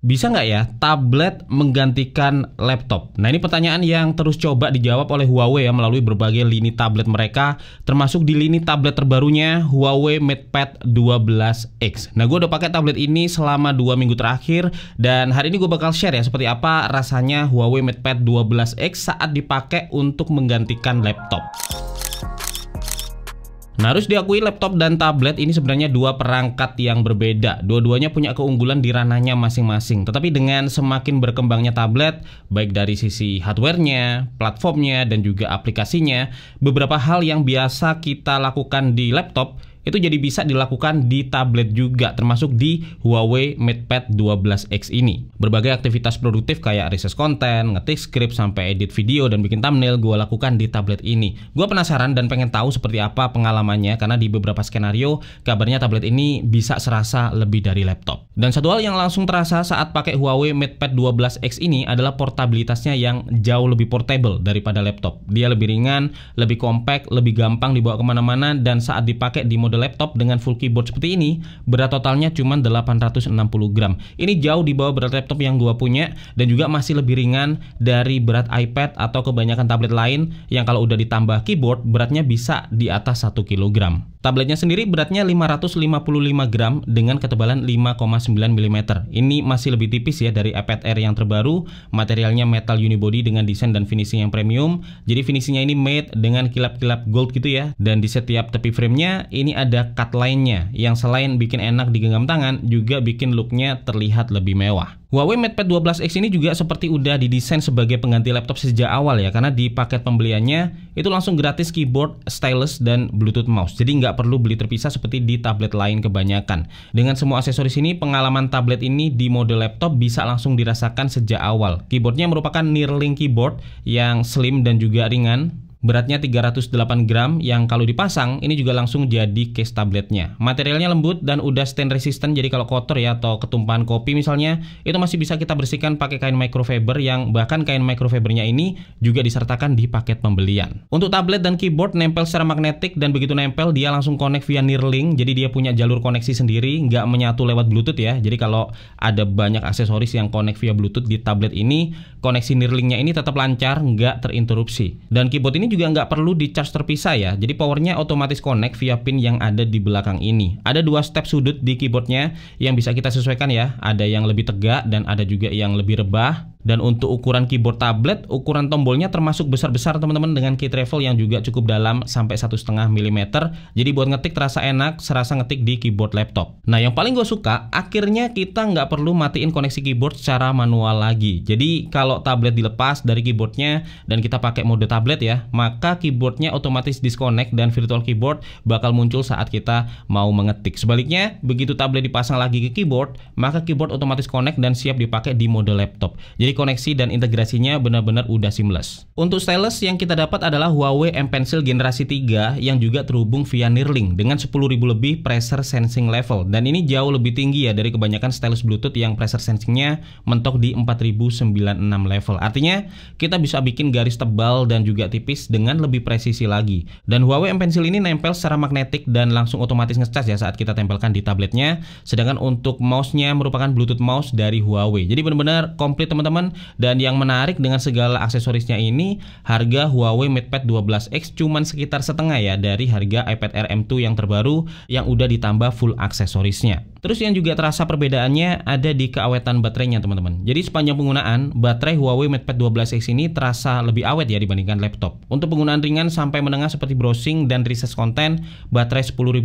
Bisa nggak ya tablet menggantikan laptop? Nah, ini pertanyaan yang terus coba dijawab oleh Huawei ya melalui berbagai lini tablet mereka, termasuk di lini tablet terbarunya Huawei MatePad 12X. Nah, gue udah pakai tablet ini selama 2 minggu terakhir dan hari ini gue bakal share ya seperti apa rasanya Huawei MatePad 12X saat dipakai untuk menggantikan laptop. Nah, harus diakui laptop dan tablet ini sebenarnya dua perangkat yang berbeda. Dua-duanya punya keunggulan di ranahnya masing-masing. Tetapi dengan semakin berkembangnya tablet, baik dari sisi hardware-nya, platformnya, dan juga aplikasinya, beberapa hal yang biasa kita lakukan di laptop itu jadi bisa dilakukan di tablet juga, termasuk di Huawei MatePad 12X ini. Berbagai aktivitas produktif kayak research konten, ngetik skrip, sampai edit video dan bikin thumbnail gue lakukan di tablet ini. Gue penasaran dan pengen tahu seperti apa pengalamannya, karena di beberapa skenario kabarnya tablet ini bisa serasa lebih dari laptop. Dan satu hal yang langsung terasa saat pakai Huawei MatePad 12X ini adalah portabilitasnya yang jauh lebih portable daripada laptop. Dia lebih ringan, lebih compact, lebih gampang dibawa kemana-mana, dan saat dipakai di mode laptop dengan full keyboard seperti ini, berat totalnya cuma 860 gram. Ini jauh di bawah berat laptop yang gua punya dan juga masih lebih ringan dari berat iPad atau kebanyakan tablet lain yang kalau udah ditambah keyboard beratnya bisa di atas 1 kilogram. Tabletnya sendiri beratnya 555 gram dengan ketebalan 5,9 mm. Ini masih lebih tipis ya dari iPad Air yang terbaru. Materialnya metal unibody dengan desain dan finishing yang premium. Jadi finishingnya ini matte dengan kilap-kilap gold gitu ya. Dan di setiap tepi framenya ini ada cut line-nya yang selain bikin enak digenggam tangan, juga bikin looknya terlihat lebih mewah. Huawei MatePad 12X ini juga seperti udah didesain sebagai pengganti laptop sejak awal ya, karena di paket pembeliannya itu langsung gratis keyboard, stylus, dan Bluetooth mouse. Jadi nggak perlu beli terpisah seperti di tablet lain kebanyakan. Dengan semua aksesoris ini, pengalaman tablet ini di mode laptop bisa langsung dirasakan sejak awal. Keyboardnya merupakan Neuralink keyboard yang slim dan juga ringan. Beratnya 308 gram yang kalau dipasang ini juga langsung jadi case tabletnya. Materialnya lembut dan udah stain resistant, jadi kalau kotor ya atau ketumpahan kopi misalnya, itu masih bisa kita bersihkan pakai kain microfiber, yang bahkan kain microfibernya ini juga disertakan di paket pembelian. Untuk tablet dan keyboard nempel secara magnetik, dan begitu nempel dia langsung connect via Neuralink, jadi dia punya jalur koneksi sendiri, nggak menyatu lewat Bluetooth ya. Jadi kalau ada banyak aksesoris yang connect via Bluetooth di tablet ini, koneksi Neuralinknya ini tetap lancar, nggak terinterupsi. Dan keyboard ini juga nggak perlu di charge terpisah ya, jadi powernya otomatis connect via pin yang ada di belakang ini. Ada dua step sudut di keyboardnya yang bisa kita sesuaikan ya, ada yang lebih tegak dan ada juga yang lebih rebah. Dan untuk ukuran keyboard tablet, ukuran tombolnya termasuk besar-besar teman-teman, dengan key travel yang juga cukup dalam sampai 1,5 mm. Jadi buat ngetik terasa enak, serasa ngetik di keyboard laptop. Nah, yang paling gue suka, akhirnya kita nggak perlu matiin koneksi keyboard secara manual lagi. Jadi kalau tablet dilepas dari keyboardnya dan kita pakai mode tablet ya, maka keyboardnya otomatis disconnect dan virtual keyboard bakal muncul saat kita mau mengetik. Sebaliknya, begitu tablet dipasang lagi ke keyboard, maka keyboard otomatis connect dan siap dipakai di mode laptop. Jadi koneksi dan integrasinya benar-benar udah seamless. Untuk stylus yang kita dapat adalah Huawei M Pencil generasi 3 yang juga terhubung via Neuralink dengan 10.000 lebih pressure sensing level, dan ini jauh lebih tinggi ya dari kebanyakan stylus Bluetooth yang pressure sensingnya mentok di 4096 level. Artinya kita bisa bikin garis tebal dan juga tipis dengan lebih presisi lagi. Dan Huawei M Pencil ini nempel secara magnetik dan langsung otomatis ngecas ya saat kita tempelkan di tabletnya. Sedangkan untuk mouse-nya merupakan Bluetooth mouse dari Huawei. Jadi benar-benar komplit teman-teman. Dan yang menarik dengan segala aksesorisnya ini, harga Huawei MatePad 12X cuman sekitar setengah ya dari harga iPad Air M2 yang terbaru yang udah ditambah full aksesorisnya. Terus yang juga terasa perbedaannya ada di keawetan baterainya teman-teman. Jadi sepanjang penggunaan, baterai Huawei MatePad 12X ini terasa lebih awet ya dibandingkan laptop. Untuk penggunaan ringan sampai menengah seperti browsing dan research konten, baterai 10.100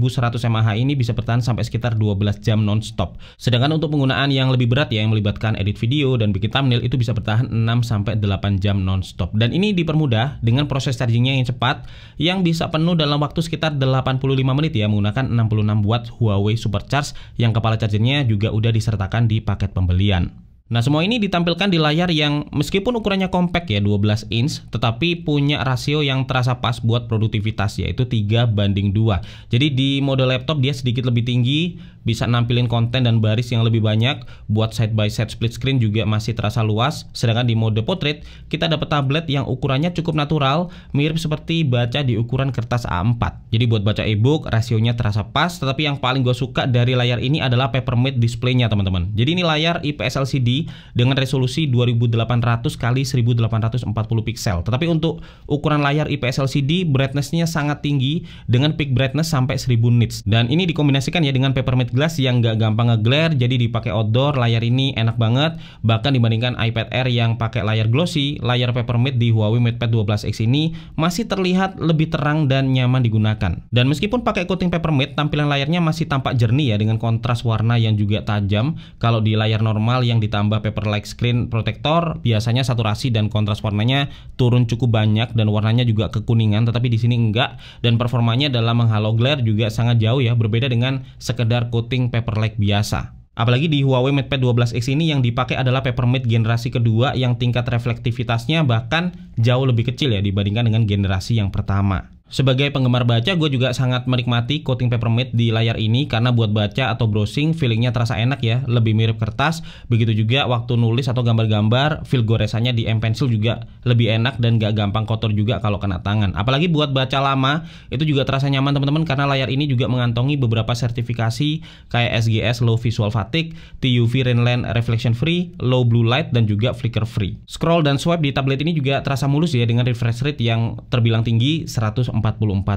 mAh ini bisa bertahan sampai sekitar 12 jam non-stop. Sedangkan untuk penggunaan yang lebih berat ya, yang melibatkan edit video dan bikin thumbnail, itu bisa bertahan 6-8 jam non-stop. Dan ini dipermudah dengan proses chargingnya yang cepat, yang bisa penuh dalam waktu sekitar 85 menit ya, menggunakan 66 watt Huawei Supercharge yang kepala chargernya juga udah disertakan di paket pembelian. Nah, semua ini ditampilkan di layar yang meskipun ukurannya compact ya 12 inch, tetapi punya rasio yang terasa pas buat produktivitas, yaitu 3:2. Jadi di mode laptop dia sedikit lebih tinggi, bisa nampilin konten dan baris yang lebih banyak. Buat side by side split screen juga masih terasa luas. Sedangkan di mode portrait kita dapat tablet yang ukurannya cukup natural, mirip seperti baca di ukuran kertas A4. Jadi buat baca e-book rasionya terasa pas. Tetapi yang paling gue suka dari layar ini adalah Papermate display-nya, teman-teman. Jadi ini layar IPS LCD dengan resolusi 2800 x 1840 pixel. Tetapi untuk ukuran layar IPS LCD brightness-nya sangat tinggi dengan peak brightness sampai 1000 nits. Dan ini dikombinasikan ya dengan Papermate glass yang nggak gampang nge-glare, jadi dipakai outdoor layar ini enak banget. Bahkan dibandingkan iPad Air yang pakai layar glossy, layar Papermate di Huawei MatePad 12X ini masih terlihat lebih terang dan nyaman digunakan. Dan meskipun pakai coating Papermate, tampilan layarnya masih tampak jernih ya dengan kontras warna yang juga tajam. Kalau di layar normal yang ditambah Paperlike Screen Protector, biasanya saturasi dan kontras warnanya turun cukup banyak dan warnanya juga kekuningan, tetapi di sini enggak, dan performanya dalam menghalau glare juga sangat jauh ya, berbeda dengan sekedar coating Paperlike biasa. Apalagi di Huawei MatePad 12X ini yang dipakai adalah Papermate generasi kedua yang tingkat reflektivitasnya bahkan jauh lebih kecil ya dibandingkan dengan generasi yang pertama. Sebagai penggemar baca, gue juga sangat menikmati coating Papermate di layar ini karena buat baca atau browsing feelingnya terasa enak ya, lebih mirip kertas. Begitu juga waktu nulis atau gambar-gambar, feel goresannya di M Pencil juga lebih enak dan gak gampang kotor juga kalau kena tangan. Apalagi buat baca lama, itu juga terasa nyaman teman-teman karena layar ini juga mengantongi beberapa sertifikasi kayak SGS Low Visual Fatigue, TUV Rainland Reflection Free, Low Blue Light, dan juga Flicker Free. Scroll dan swipe di tablet ini juga terasa mulus ya dengan refresh rate yang terbilang tinggi 144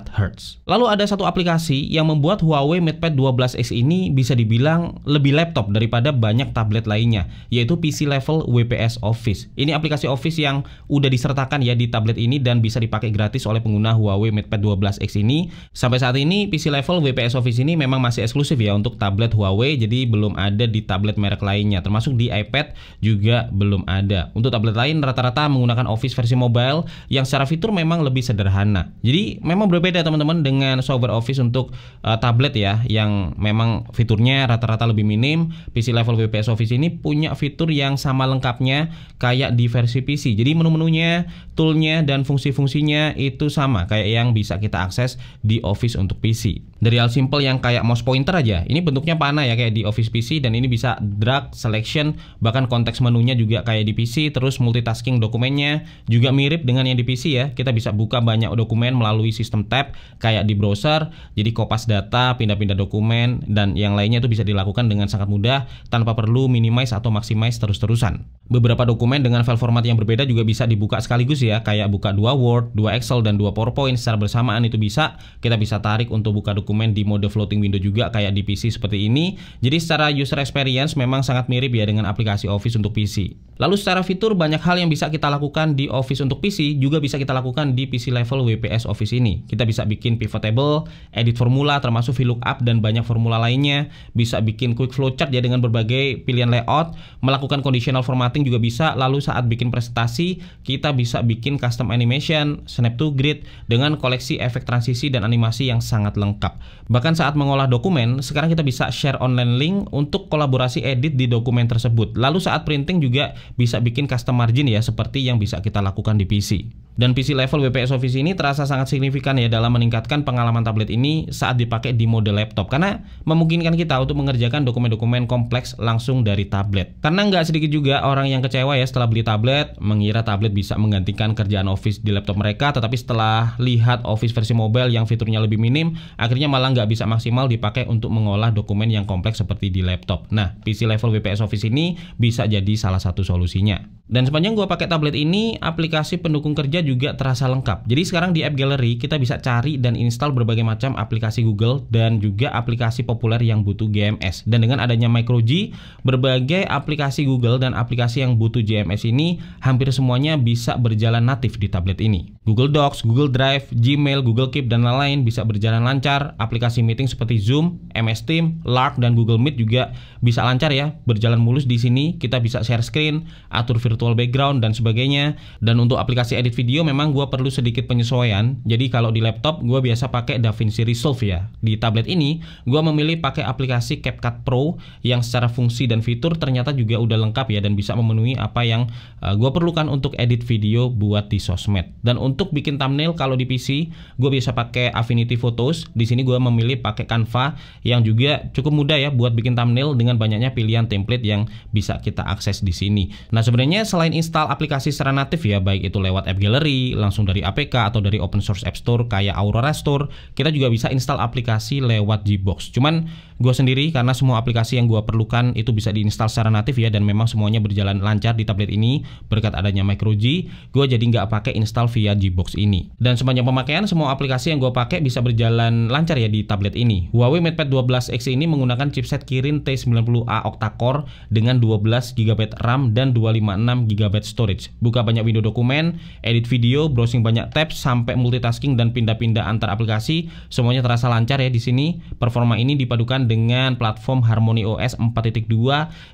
Hz. Lalu ada satu aplikasi yang membuat Huawei MatePad 12X ini bisa dibilang lebih laptop daripada banyak tablet lainnya, yaitu PC level WPS Office. Ini aplikasi Office yang udah disertakan ya di tablet ini dan bisa dipakai gratis oleh pengguna Huawei MatePad 12X ini. Sampai saat ini PC level WPS Office ini memang masih eksklusif ya untuk tablet Huawei, jadi belum ada di tablet merek lainnya, termasuk di iPad juga belum ada. Untuk tablet lain rata-rata menggunakan Office versi mobile yang secara fitur memang lebih sederhana. Jadi memang berbeda teman-teman dengan software Office untuk tablet ya, yang memang fiturnya rata-rata lebih minim. PC level WPS Office ini punya fitur yang sama lengkapnya kayak di versi PC. Jadi menu-menunya, toolnya, dan fungsi-fungsinya itu sama kayak yang bisa kita akses di Office untuk PC. Dari hal simple yang kayak mouse pointer aja, ini bentuknya panah ya kayak di Office PC, dan ini bisa drag, selection, bahkan konteks menunya juga kayak di PC. Terus multitasking dokumennya juga mirip dengan yang di PC ya. Kita bisa buka banyak dokumen melalui sistem tab kayak di browser, jadi kopas data, pindah-pindah dokumen, dan yang lainnya itu bisa dilakukan dengan sangat mudah tanpa perlu minimize atau maximize terus-terusan. Beberapa dokumen dengan file format yang berbeda juga bisa dibuka sekaligus ya, kayak buka 2 Word, 2 Excel, dan 2 PowerPoint secara bersamaan itu bisa. Kita bisa tarik untuk buka dokumen di mode floating window juga kayak di PC seperti ini. Jadi secara user experience memang sangat mirip ya dengan aplikasi Office untuk PC. Lalu secara fitur banyak hal yang bisa kita lakukan di Office untuk PC juga bisa kita lakukan di PC level WPS Office ini. Kita bisa bikin pivot table, edit formula termasuk VLOOKUP dan banyak formula lainnya, bisa bikin quick flowchart ya dengan berbagai pilihan layout, melakukan conditional formatting juga bisa. Lalu saat bikin presentasi kita bisa bikin custom animation, snap to grid dengan koleksi efek transisi dan animasi yang sangat lengkap. Bahkan saat mengolah dokumen, sekarang kita bisa share online link untuk kolaborasi edit di dokumen tersebut. Lalu saat printing juga bisa bikin custom margin ya seperti yang bisa kita lakukan di PC. Dan PC level WPS Office ini terasa sangat signifikan ya dalam meningkatkan pengalaman tablet ini saat dipakai di mode laptop, karena memungkinkan kita untuk mengerjakan dokumen-dokumen kompleks langsung dari tablet. Karena nggak sedikit juga orang yang kecewa ya setelah beli tablet, mengira tablet bisa menggantikan kerjaan Office di laptop mereka, tetapi setelah lihat Office versi mobile yang fiturnya lebih minim, akhirnya malah nggak bisa maksimal dipakai untuk mengolah dokumen yang kompleks seperti di laptop. Nah, PC level WPS Office ini bisa jadi salah satu solusinya. Dan sepanjang gua pakai tablet ini, aplikasi pendukung kerja juga terasa lengkap. Jadi sekarang di App Gallery kita bisa cari dan install berbagai macam aplikasi Google dan juga aplikasi populer yang butuh GMS. Dan dengan adanya MicroG, berbagai aplikasi Google dan aplikasi yang butuh GMS ini hampir semuanya bisa berjalan natif di tablet ini. Google Docs, Google Drive, Gmail, Google Keep, dan lain-lain bisa berjalan lancar. Aplikasi meeting seperti Zoom, MS Teams, Lark, dan Google Meet juga bisa lancar ya, berjalan mulus di sini. Kita bisa share screen, atur virtual background, dan sebagainya. Dan untuk aplikasi edit video memang gue perlu sedikit penyesuaian. Jadi kalau di laptop gue biasa pakai DaVinci Resolve ya. Di tablet ini gue memilih pakai aplikasi CapCut Pro yang secara fungsi dan fitur ternyata juga udah lengkap ya, dan bisa memenuhi apa yang gue perlukan untuk edit video buat di sosmed. Dan untuk bikin thumbnail kalau di PC, gue bisa pakai Affinity Photos. Di sini gue memilih pakai Canva yang juga cukup mudah ya buat bikin thumbnail dengan banyaknya pilihan template yang bisa kita akses di sini. Nah, sebenarnya selain install aplikasi secara natif ya, baik itu lewat App Gallery, langsung dari APK atau dari open source App Store kayak Aurora Store, kita juga bisa install aplikasi lewat Gbox. Cuman gue sendiri, karena semua aplikasi yang gue perlukan itu bisa diinstal secara natif ya, dan memang semuanya berjalan lancar di tablet ini berkat adanya microG, gue jadi nggak pakai install via Gbox ini. Dan sepanjang pemakaian, semua aplikasi yang gue pakai bisa berjalan lancar ya di tablet ini. Huawei MatePad 12X ini menggunakan chipset Kirin T90A octa-core dengan 12GB RAM dan 256GB storage. Buka banyak window dokumen, edit video, browsing banyak tabs, sampai multitasking dan pindah-pindah antar aplikasi, semuanya terasa lancar ya di sini. Performa ini dipadukan dengan platform Harmony OS 4.2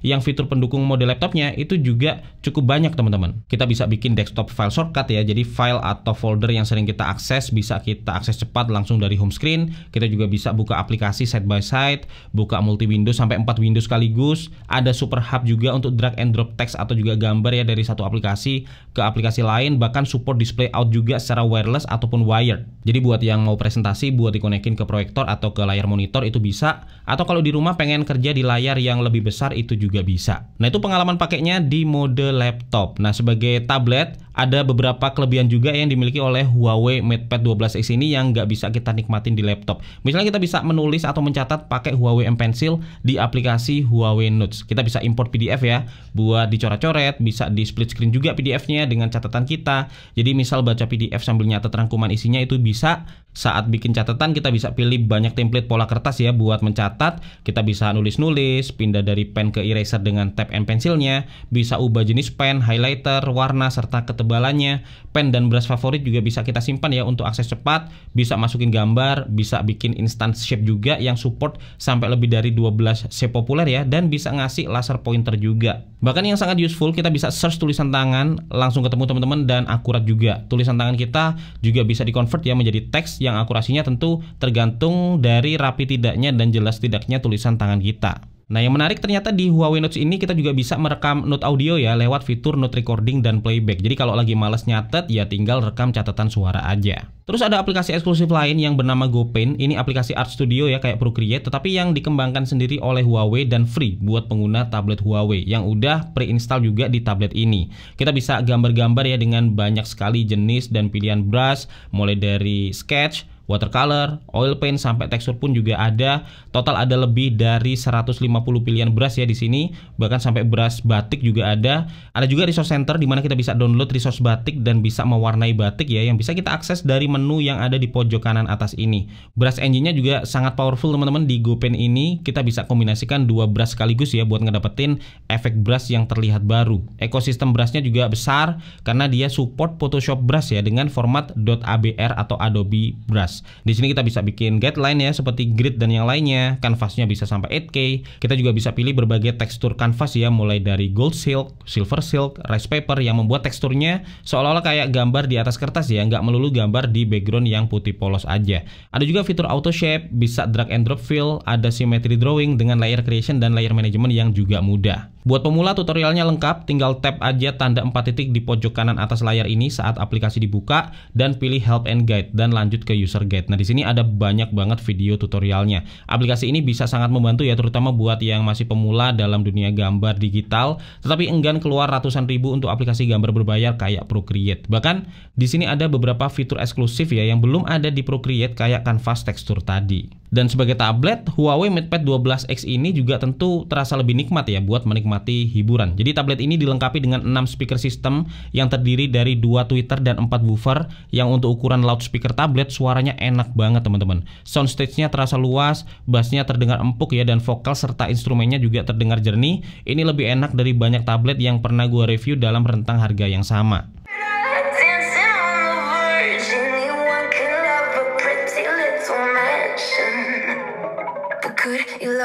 yang fitur pendukung mode laptopnya itu juga cukup banyak teman-teman. Kita bisa bikin desktop file shortcut ya, jadi file atau folder yang sering kita akses bisa kita akses cepat langsung dari home screen. Kita juga bisa buka aplikasi side by side, buka multi window sampai 4 window sekaligus. Ada super hub juga untuk drag and drop teks atau juga gambar ya dari satu aplikasi ke aplikasi lain, bahkan support display out juga secara wireless ataupun wired. Jadi buat yang mau presentasi, buat dikonekin ke proyektor atau ke layar monitor itu bisa. Atau kalau di rumah pengen kerja di layar yang lebih besar itu juga bisa. Nah, itu pengalaman pakainya di mode laptop. Nah, sebagai tablet ada beberapa kelebihan juga yang dimiliki oleh Huawei MatePad 12X ini yang nggak bisa kita nikmatin di laptop. Misalnya kita bisa menulis atau mencatat pakai Huawei M Pencil di aplikasi Huawei Notes. Kita bisa import PDF ya buat dicoret-coret, bisa di split screen juga PDF-nya dengan catatan kita. Jadi misal baca PDF sambil nyatet rangkuman isinya itu bisa. Saat bikin catatan kita bisa pilih banyak template pola kertas ya buat mencatat. Kita bisa nulis-nulis, pindah dari pen ke eraser dengan tab and pensilnya, bisa ubah jenis pen, highlighter, warna, serta ketebalannya. Pen dan brush favorit juga bisa kita simpan ya untuk akses cepat, bisa masukin gambar, bisa bikin instant shape juga yang support sampai lebih dari 12 shape populer ya, dan bisa ngasih laser pointer juga. Bahkan yang sangat useful, kita bisa search tulisan tangan, langsung ketemu teman-teman dan akurat juga. Tulisan tangan kita juga bisa di-convert ya menjadi teks yang akurasinya tentu tergantung dari rapi tidaknya dan jelas tidaknya tulisan tangan kita. Nah, yang menarik ternyata di Huawei Notes ini kita juga bisa merekam note audio ya lewat fitur note recording dan playback. Jadi kalau lagi males nyatet ya tinggal rekam catatan suara aja. Terus ada aplikasi eksklusif lain yang bernama GoPaint. Ini aplikasi art studio ya kayak Procreate, tetapi yang dikembangkan sendiri oleh Huawei dan free buat pengguna tablet Huawei yang udah pre-install juga di tablet ini. Kita bisa gambar-gambar ya dengan banyak sekali jenis dan pilihan brush, mulai dari sketch, watercolor, oil paint, sampai tekstur pun juga ada. Total ada lebih dari 150 pilihan brush ya di sini. Bahkan sampai brush batik juga ada. Ada juga resource center di mana kita bisa download resource batik dan bisa mewarnai batik ya, yang bisa kita akses dari menu yang ada di pojok kanan atas ini. Brush engine-nya juga sangat powerful teman-teman di GoPaint ini. Kita bisa kombinasikan dua brush sekaligus ya buat ngedapetin efek brush yang terlihat baru. Ekosistem brushnya juga besar karena dia support Photoshop brush ya dengan format .abr atau Adobe Brush. Di sini kita bisa bikin guideline ya seperti grid dan yang lainnya. Kanvasnya bisa sampai 8K. Kita juga bisa pilih berbagai tekstur kanvas ya, mulai dari gold silk, silver silk, rice paper yang membuat teksturnya seolah-olah kayak gambar di atas kertas ya, nggak melulu gambar di background yang putih polos aja. Ada juga fitur auto shape, bisa drag and drop fill, ada symmetry drawing dengan layer creation dan layer management yang juga mudah. Buat pemula tutorialnya lengkap, tinggal tap aja tanda 4 titik di pojok kanan atas layar ini saat aplikasi dibuka dan pilih help and guide dan lanjut ke user guide. Nah, di sini ada banyak banget video tutorialnya. Aplikasi ini bisa sangat membantu ya, terutama buat yang masih pemula dalam dunia gambar digital tetapi enggan keluar ratusan ribu untuk aplikasi gambar berbayar kayak Procreate. Bahkan di sini ada beberapa fitur eksklusif ya yang belum ada di Procreate kayak kanvas tekstur tadi. Dan sebagai tablet, Huawei MatePad 12X ini juga tentu terasa lebih nikmat ya buat menikmati hiburan. Jadi tablet ini dilengkapi dengan 6 speaker system yang terdiri dari 2 tweeter dan 4 woofer yang untuk ukuran loudspeaker tablet suaranya enak banget teman-teman. Soundstage-nya terasa luas, bass-nya terdengar empuk ya, dan vokal serta instrumennya juga terdengar jernih. Ini lebih enak dari banyak tablet yang pernah gua review dalam rentang harga yang sama.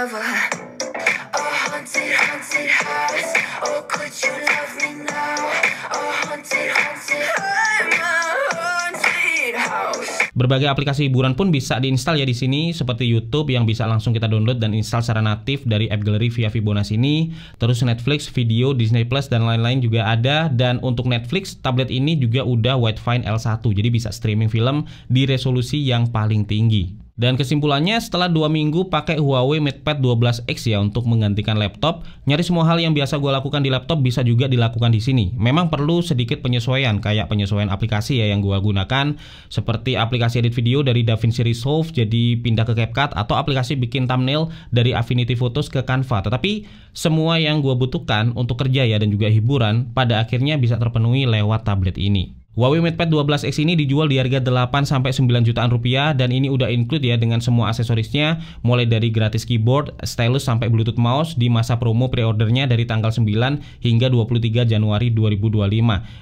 forever. A haunted, haunted house. Oh, could you love me now? A haunted, haunted, I'm a haunted house. Berbagai aplikasi hiburan pun bisa diinstal ya di sini, seperti YouTube yang bisa langsung kita download dan install secara natif dari app galeri via Fibonacci ini. Terus Netflix, video, Disney Plus dan lain-lain juga ada. Dan untuk Netflix, tablet ini juga udah Widefine L1, jadi bisa streaming film di resolusi yang paling tinggi. Dan kesimpulannya, setelah 2 minggu pakai Huawei MatePad 12X ya untuk menggantikan laptop, nyaris semua hal yang biasa gue lakukan di laptop bisa juga dilakukan di sini. Memang perlu sedikit penyesuaian, kayak penyesuaian aplikasi ya yang gue gunakan, seperti aplikasi edit video dari DaVinci Resolve jadi pindah ke CapCut, atau aplikasi bikin thumbnail dari Affinity Photos ke Canva. Tetapi semua yang gue butuhkan untuk kerja ya dan juga hiburan pada akhirnya bisa terpenuhi lewat tablet ini. Huawei MatePad 12X ini dijual di harga 8-9 jutaan rupiah dan ini udah include ya dengan semua aksesorisnya, mulai dari gratis keyboard, stylus sampai Bluetooth mouse di masa promo pre-ordernya dari tanggal 9 hingga 23 Januari 2025.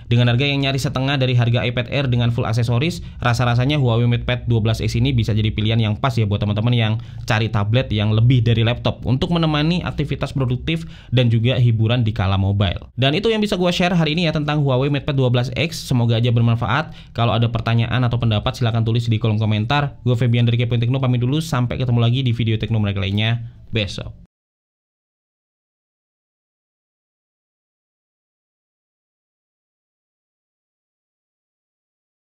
Dengan harga yang nyaris setengah dari harga iPad Air dengan full aksesoris, rasa-rasanya Huawei MatePad 12X ini bisa jadi pilihan yang pas ya buat teman-teman yang cari tablet yang lebih dari laptop untuk menemani aktivitas produktif dan juga hiburan di kala mobile. Dan itu yang bisa gue share hari ini ya tentang Huawei MatePad 12X. Semoga aja bermanfaat. Kalau ada pertanyaan atau pendapat silahkan tulis di kolom komentar. Gue Febian dari Kepoin Tekno pamit dulu, sampai ketemu lagi di video Tekno menarik lainnya besok.